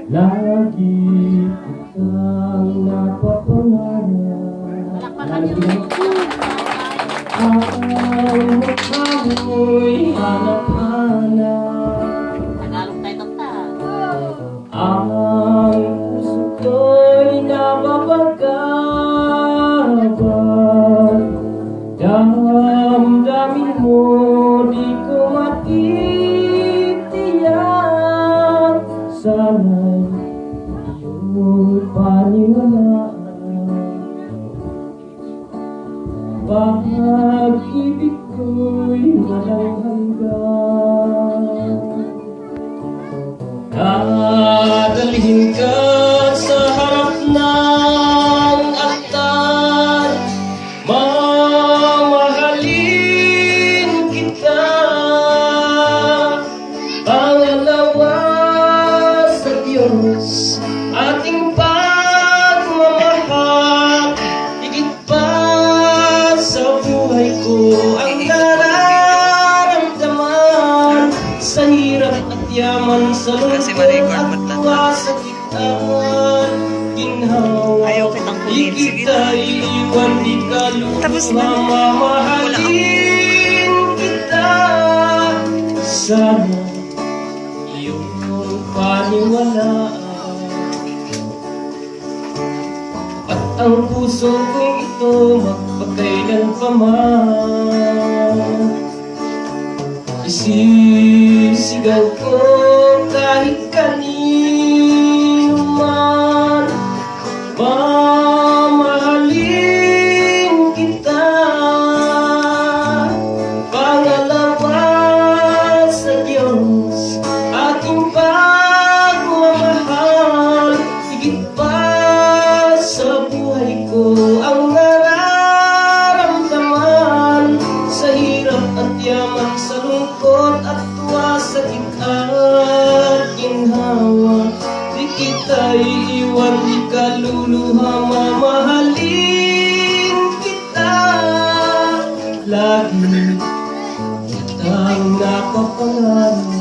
Lagi kitang napapangarap. Ang mukha mo'y hanap-hanap. Tagalog tayo tata. Ang puso ko'y nababagabag. Damdamin mo, di ko matitiyak. Sana'y iyong paniwalaan. Pag-ibig ko'y walang hanggan. Dadalhin ka sa harap ng altar. Mamahalin kita. Pangalawa sa Diyos, ating pagmamahal. Higit pa sa buhay ko ang nararamdaman. Sa hirap at yaman, sa lungkot at tuwa, sa kitawan, ginhawa. Ayaw kitang Di kunin. Sige kita na. iiwan, di ka Tapos lubos, na. mamahalin kita. Sana iyong paniwalaan. At ang puso kong ito magpakailan pa man. Isisigaw ko kahit kanino man. Mamahalin kita. Pangalawa sa Diyos, ating pagmamahal. Higit pa sa buhay ko ang nararamdaman. Sa hirap at yaman, sa lungkot at tuwa, sa at ginhawa. Di kita iiwan, di ka luluha, mamahalin kita. Lagi kitang napapangarap.